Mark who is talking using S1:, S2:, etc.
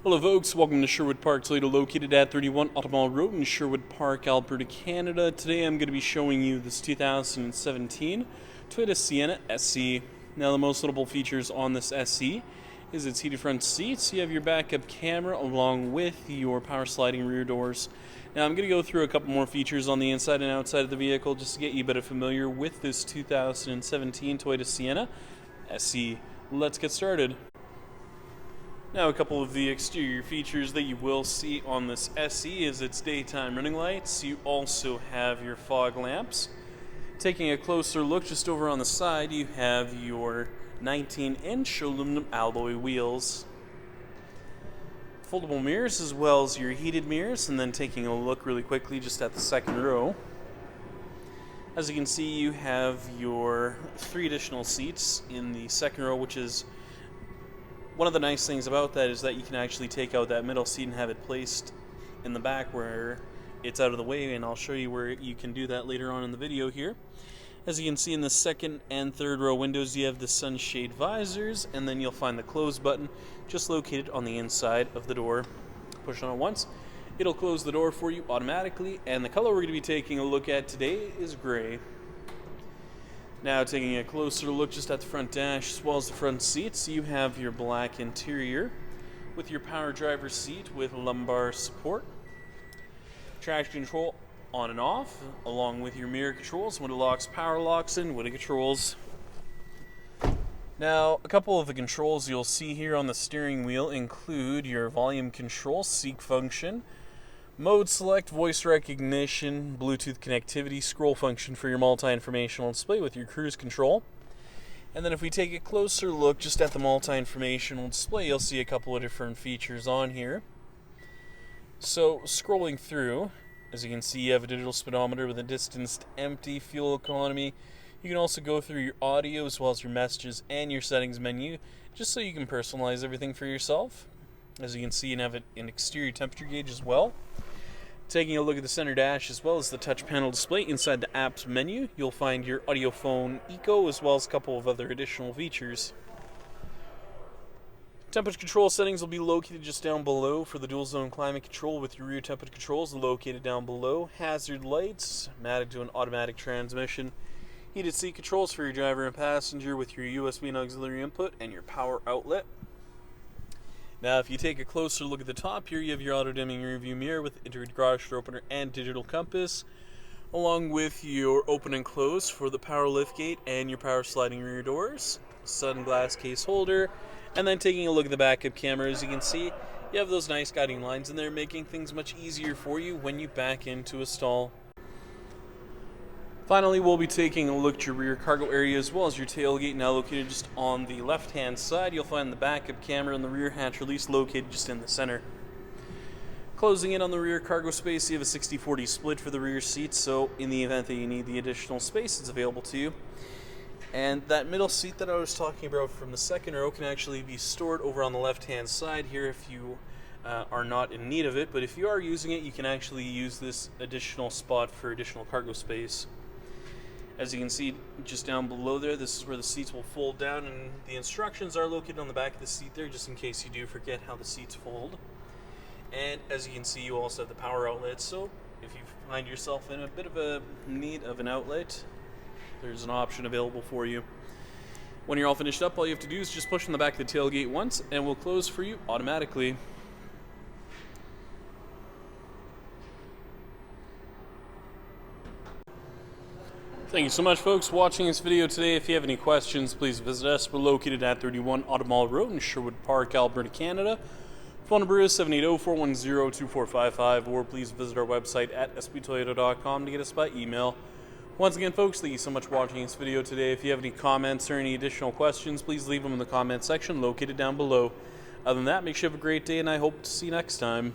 S1: Hello folks, welcome to Sherwood Park Toyota, located at 31 Automall Road in Sherwood Park, Alberta, Canada. Today I'm going to be showing you this 2017 Toyota Sienna SE. Now the most notable features on this SE is its heated front seats. You have your backup camera along with your power sliding rear doors. Now I'm going to go through a couple more features on the inside and outside of the vehicle just to get you a bit familiar with this 2017 Toyota Sienna SE. Let's get started. Now a couple of the exterior features that you will see on this SE is its daytime running lights. You also have your fog lamps. Taking a closer look just over on the side, you have your 19-inch aluminum alloy wheels. Foldable mirrors as well as your heated mirrors, and then taking a look really quickly just at the second row. As you can see, you have your 3 additional seats in the second row, which is one of the nice things about that is that you can actually take out that middle seat and have it placed in the back where it's out of the way, and I'll show you where you can do that later on in the video here. As you can see in the second and third row windows, you have the sunshade visors, and then you'll find the close button just located on the inside of the door. Push on it once, it'll close the door for you automatically, and the color we're going to be taking a look at today is gray. Now taking a closer look just at the front dash as well as the front seats, you have your black interior with your power driver's seat with lumbar support, traction control on and off, along with your mirror controls, window locks, power locks, and window controls. Now a couple of the controls you'll see here on the steering wheel include your volume control, seek function, mode select, voice recognition, Bluetooth connectivity, scroll function for your multi-informational display with your cruise control. And then if we take a closer look just at the multi-informational display, you'll see a couple of different features on here. So scrolling through, as you can see, you have a digital speedometer with a distanced empty fuel economy. You can also go through your audio as well as your messages and your settings menu, just so you can personalize everything for yourself. As you can see, you have an exterior temperature gauge as well. Taking a look at the center dash as well as the touch panel display inside the apps menu, you'll find your Audiophone Eco as well as a couple of other additional features. Temperature control settings will be located just down below for the dual zone climate control with your rear temperature controls located down below. Hazard lights, matted to an automatic transmission. Heated seat controls for your driver and passenger with your USB and auxiliary input and your power outlet. Now if you take a closer look at the top here, you have your auto-dimming rearview mirror with integrated garage door opener and digital compass, along with your open and close for the power liftgate and your power sliding rear doors, sunglass case holder, and then taking a look at the backup camera, as you can see, you have those nice guiding lines in there, making things much easier for you when you back into a stall. Finally, we'll be taking a look at your rear cargo area as well as your tailgate, now located just on the left-hand side. You'll find the backup camera and the rear hatch release located just in the center. Closing in on the rear cargo space, you have a 60-40 split for the rear seats, so in the event that you need the additional space, it's available to you. And that middle seat that I was talking about from the second row can actually be stored over on the left-hand side here if you are not in need of it, but if you are using it, you can actually use this additional spot for additional cargo space. As you can see just down below there, this is where the seats will fold down, and the instructions are located on the back of the seat there just in case you do forget how the seats fold. And as you can see, you also have the power outlet, so if you find yourself in a bit of a need of an outlet, there's an option available for you. When you're all finished up, all you have to do is just push on the back of the tailgate once and it will close for you automatically. Thank you so much, folks, for watching this video today. If you have any questions, please visit us. We're located at 31 Automall Road in Sherwood Park, Alberta, Canada. Phone number is 780-410-2455, or please visit our website at sptoyota.com to get us by email. Once again, folks, thank you so much for watching this video today. If you have any comments or any additional questions, please leave them in the comment section located down below. Other than that, make sure you have a great day, and I hope to see you next time.